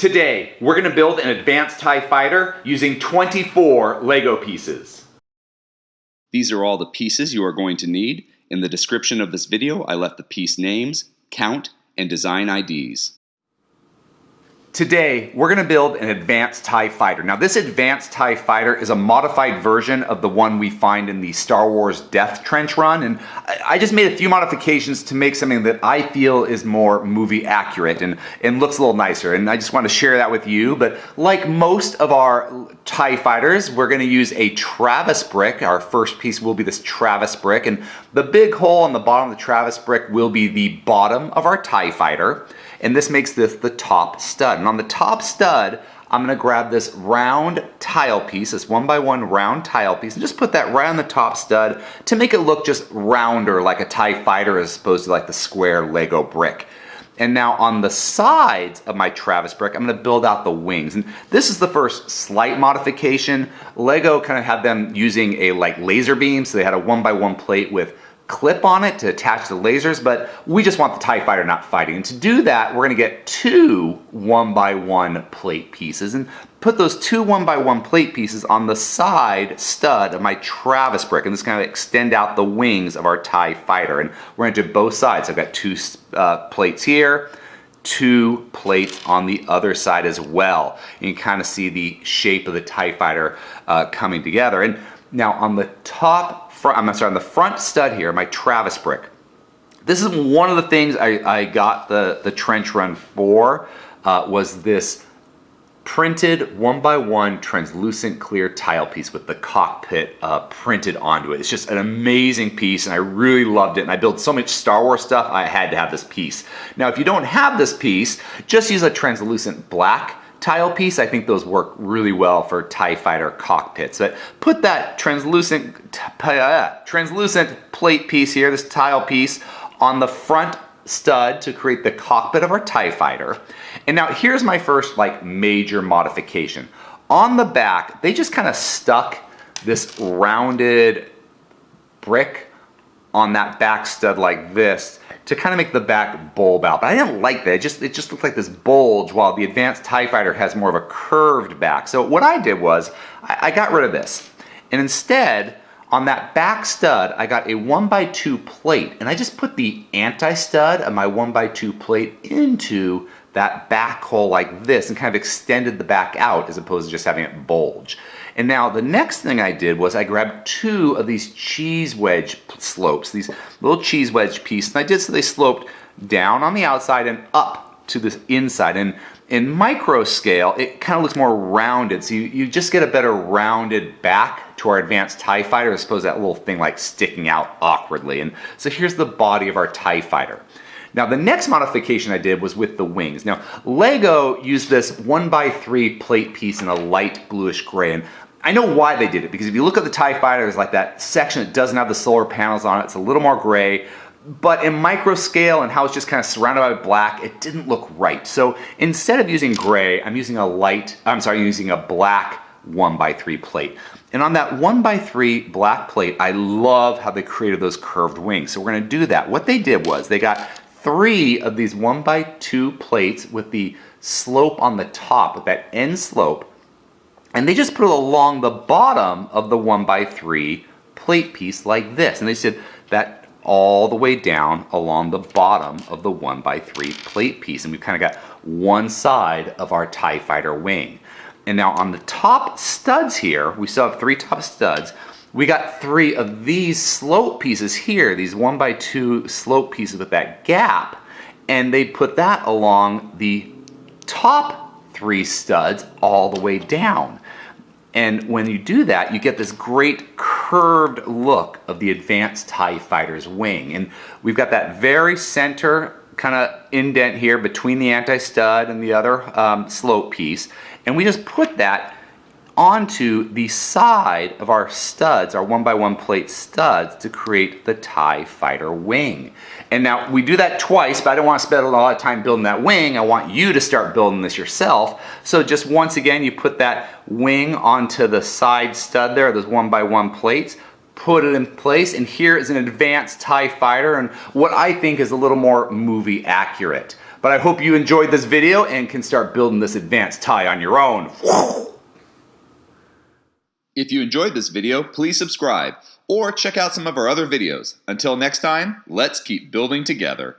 Today, we're going to build an advanced TIE fighter using 24 Lego pieces. These are all the pieces you are going to need. In the description of this video, I left the piece names, count, and design IDs. Today, we're going to build an advanced TIE fighter. Now, this advanced TIE fighter is a modified version of the one we find in the Star Wars Death Trench run, and I just made a few modifications to make something that I feel is more movie accurate and looks a little nicer, and I just want to share that with you. But like most of our TIE fighters, we're going to use a Travis brick. Our first piece will be this Travis brick, and the big hole on the bottom of the Travis brick will be the bottom of our TIE fighter. And this makes this the top stud. And on the top stud, I'm going to grab this round tile piece, this 1x1 round tile piece, and just put that right on the top stud to make it look just rounder, like a TIE fighter as opposed to like the square Lego brick. And now on the sides of my Travis brick, I'm going to build out the wings. And this is the first slight modification. Lego kind of had them using a like laser beam, so they had a 1x1 plate with clip on it to attach the lasers, but we just want the TIE fighter not fighting. And to do that, we're going to get two 1x1 plate pieces and put those two 1x1 plate pieces on the side stud of my Travis brick, and this kind of extend out the wings of our TIE fighter. And we're going to do both sides. I've got two plates here, two plates on the other side as well. And you can kind of see the shape of the TIE fighter coming together. And now on the on the front stud here, my Travis brick. This is one of the things I got the trench run for, was this printed 1x1 translucent clear tile piece with the cockpit printed onto it. It's just an amazing piece, and I really loved it. And I built so much Star Wars stuff, I had to have this piece. Now, if you don't have this piece, just use a translucent black tile piece. I think those work really well for TIE fighter cockpits. But put that translucent plate piece here, this tile piece, on the front stud to create the cockpit of our TIE fighter. And now here's my first like major modification. On the back, they just kind of stuck this rounded brick on that back stud like this to kind of make the back bulb out. But I didn't like that. It just looked like this bulge, while the advanced TIE fighter has more of a curved back. So what I did was I got rid of this. And instead, on that back stud, I got a 1x2 plate, and I just put the anti-stud of my 1x2 plate into that back hole like this and kind of extended the back out as opposed to just having it bulge. And now the next thing I did was I grabbed two of these cheese wedge slopes, these little cheese wedge pieces, and I did so they sloped down on the outside and up to the inside. And in micro scale, it kind of looks more rounded, so you just get a better rounded back to our advanced TIE fighter as opposed to that little thing like sticking out awkwardly. And so here's the body of our TIE fighter. Now the next modification I did was with the wings. Now Lego used this 1x3 plate piece in a light bluish gray, and I know why they did it, because if you look at the TIE fighter, there's like that section that doesn't have the solar panels on it. It's a little more gray, but in micro scale and how it's just kind of surrounded by black, it didn't look right. So instead of using gray, I'm using a black 1x3 plate. And on that 1x3 black plate, I love how they created those curved wings. So we're going to do that. What they did was they got three of these 1x2 plates with the slope on the top, with that end slope, and they just put it along the bottom of the 1x3 plate piece like this. And they just did that all the way down along the bottom of the 1x3 plate piece. And we've kind of got one side of our TIE fighter wing. And now on the top studs here, we still have three top studs. We got three of these slope pieces here, these 1x2 slope pieces with that gap. And they put that along the top three studs all the way down. And when you do that, you get this great curved look of the advanced TIE fighter's wing. And we've got that very center kind of indent here between the anti-stud and the other slope piece. And we just put that onto the side of our studs, our 1x1 plate studs, to create the TIE fighter wing. And now we do that twice, but I don't want to spend a lot of time building that wing. I want you to start building this yourself. So just once again, you put that wing onto the side stud there, those 1x1 plates, put it in place, and here is an advanced TIE fighter, and what I think is a little more movie accurate. But I hope you enjoyed this video and can start building this advanced TIE on your own. If you enjoyed this video, please subscribe or check out some of our other videos. Until next time, let's keep building together.